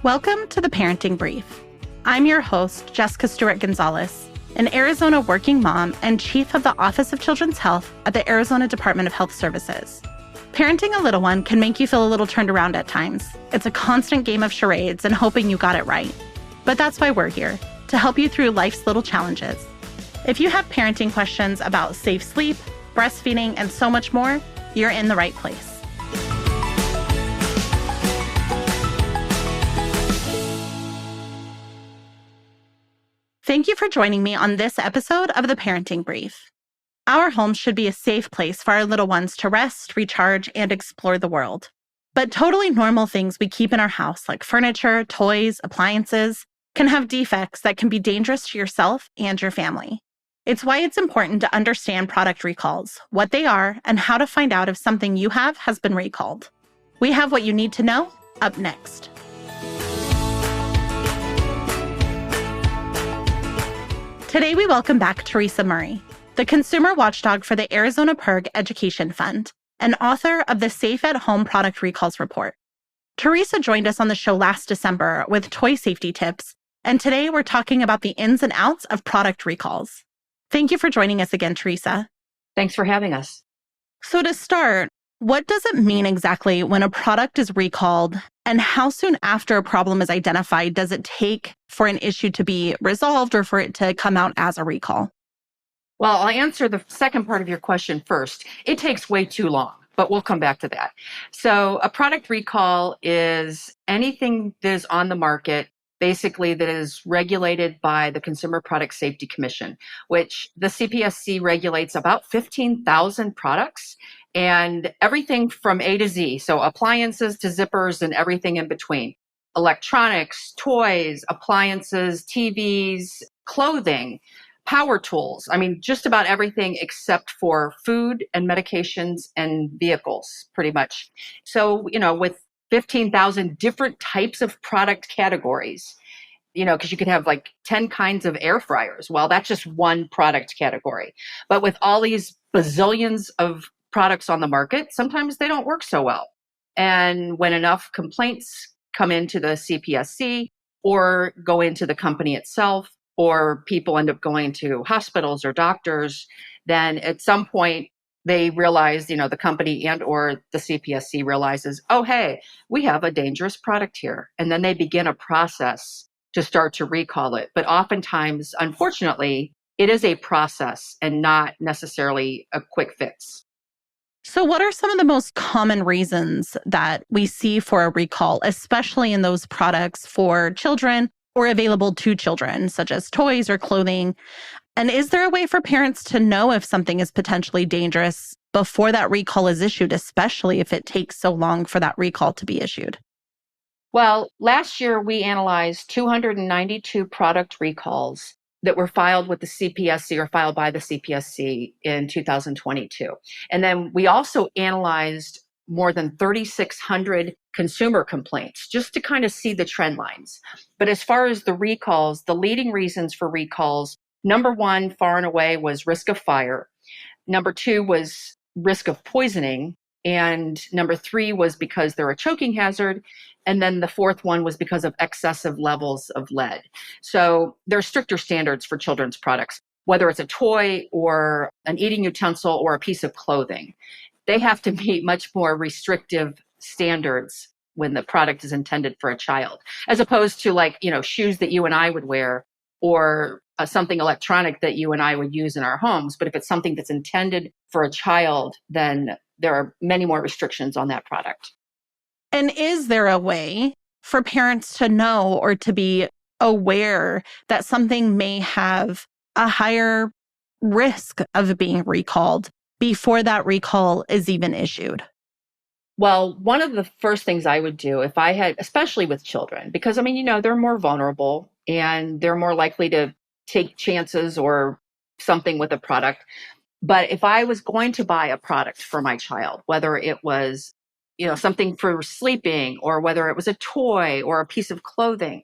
Welcome to the Parenting Brief. I'm your host, Jessica Stewart-Gonzalez, an Arizona working mom and chief of the Office of Children's Health at the Arizona Department of Health Services. Parenting a little one can make you feel a little turned around at times. It's a constant game of charades and hoping you got it right. But that's why we're here, to help you through life's little challenges. If you have parenting questions about safe sleep, breastfeeding, and so much more, you're in the right place. Thank you for joining me on this episode of the Parenting Brief. Our home should be a safe place for our little ones to rest, recharge, and explore the world. But totally normal things we keep in our house, like furniture, toys, appliances, can have defects that can be dangerous to yourself and your family. It's why it's important to understand product recalls, what they are, and how to find out if something you have has been recalled. We have what you need to know up next. Today, we welcome back Teresa Murray, the consumer watchdog for the Arizona PIRG Education Fund, and author of the Safe at Home Product Recalls Report. Teresa joined us on the show last December with toy safety tips, and today we're talking about the ins and outs of product recalls. Thank you for joining us again, Teresa. Thanks for having us. So to start, what does it mean exactly when a product is recalled, and how soon after a problem is identified does it take for an issue to be resolved or for it to come out as a recall? Well, I'll answer the second part of your question first. It takes way too long, but we'll come back to that. So a product recall is anything that is on the market, basically that is regulated by the Consumer Product Safety Commission, which the CPSC regulates about 15,000 products and everything from A to Z. So appliances to zippers and everything in between. Electronics, toys, appliances, TVs, clothing, power tools. I mean, just about everything except for food and medications and vehicles, pretty much. So, with 15,000 different types of product categories, because you could have like 10 kinds of air fryers. Well, that's just one product category. But with all these bazillions of products on the market, sometimes they don't work so well. And when enough complaints come into the CPSC or go into the company itself, or people end up going to hospitals or doctors, then at some point they realize, the company and or the CPSC realizes, oh, hey, we have a dangerous product here. And then they begin a process to start to recall it. But oftentimes, unfortunately, it is a process and not necessarily a quick fix. So what are some of the most common reasons that we see for a recall, especially in those products for children or available to children, such as toys or clothing? And is there a way for parents to know if something is potentially dangerous before that recall is issued, especially if it takes so long for that recall to be issued? Well, last year we analyzed 292 product recalls that were filed with the CPSC or filed by the CPSC in 2022. And then we also analyzed more than 3,600 consumer complaints just to kind of see the trend lines. But as far as the recalls, the leading reasons for recalls, number one, far and away, was risk of fire. Number two was risk of poisoning. And number three was because they're a choking hazard. And then the fourth one was because of excessive levels of lead. So there are stricter standards for children's products, whether it's a toy or an eating utensil or a piece of clothing. They have to meet much more restrictive standards when the product is intended for a child, as opposed to shoes that you and I would wear or something electronic that you and I would use in our homes. But if it's something that's intended for a child, then there are many more restrictions on that product. And is there a way for parents to know or to be aware that something may have a higher risk of being recalled before that recall is even issued? Well, one of the first things I would do if I had, especially with children, because they're more vulnerable and they're more likely to take chances or something with a product. But if I was going to buy a product for my child, whether it was something for sleeping or whether it was a toy or a piece of clothing,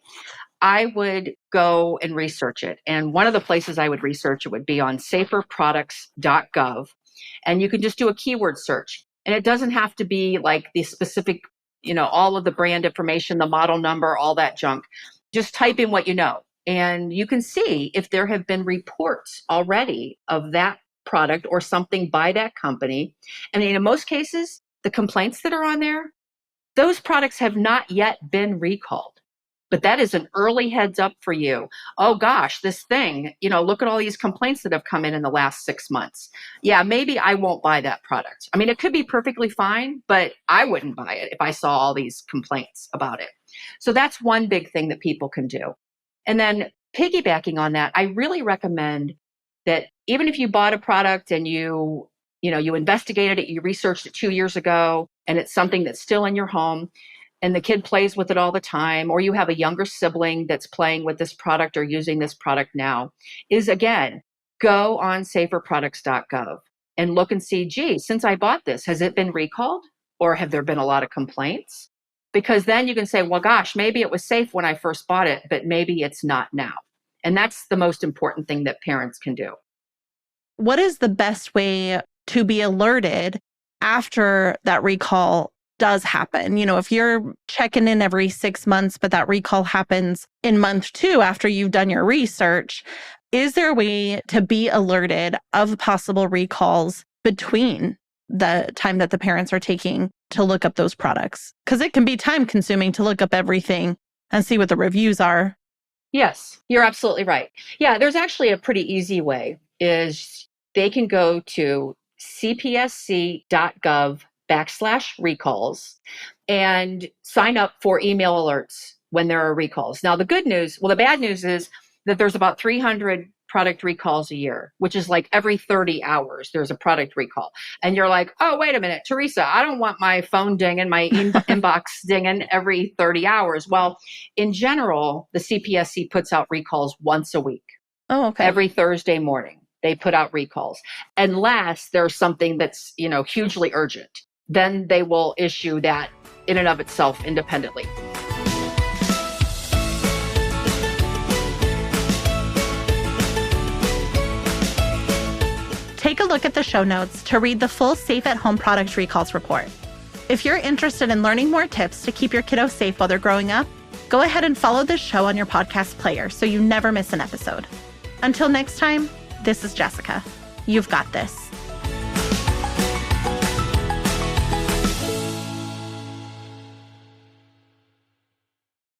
I would go and research it. And one of the places I would research it would be on saferproducts.gov. And you can just do a keyword search. And it doesn't have to be like the specific all of the brand information, the model number, all that junk. Just type in what you know. And you can see if there have been reports already of that product or something by that company. And in most cases, the complaints that are on there, those products have not yet been recalled. But that is an early heads up for you. Oh gosh, this thing, look at all these complaints that have come in the last 6 months. Yeah, maybe I won't buy that product. I mean, it could be perfectly fine, but I wouldn't buy it if I saw all these complaints about it. So that's one big thing that people can do. And then piggybacking on that, I really recommend that even if you bought a product and you investigated it, you researched it 2 years ago, and it's something that's still in your home, and the kid plays with it all the time, or you have a younger sibling that's playing with this product or using this product now, is again, go on saferproducts.gov and look and see, gee, since I bought this, has it been recalled? Or have there been a lot of complaints? Because then you can say, well, gosh, maybe it was safe when I first bought it, but maybe it's not now. And that's the most important thing that parents can do. What is the best way to be alerted after that recall does happen? If you're checking in every 6 months, but that recall happens in month 2 after you've done your research, is there a way to be alerted of possible recalls between the time that the parents are taking to look up those products? Because it can be time consuming to look up everything and see what the reviews are. Yes, you're absolutely right. Yeah, there's actually a pretty easy way. Is they can go to cpsc.gov/recalls and sign up for email alerts when there are recalls. Now, the bad news is that there's about 300 product recalls a year, which is like every 30 hours, there's a product recall. And you're like, oh, wait a minute, Teresa, I don't want my phone dinging, my inbox dinging every 30 hours. Well, in general, the CPSC puts out recalls once a week. Oh, okay. Every Thursday morning, they put out recalls. Unless there's something that's, hugely urgent, then they will issue that in and of itself independently. Take a look at the show notes to read the full Safe at Home product recalls report. If you're interested in learning more tips to keep your kiddos safe while they're growing up, go ahead and follow this show on your podcast player so you never miss an episode. Until next time, this is Jessica. You've got this.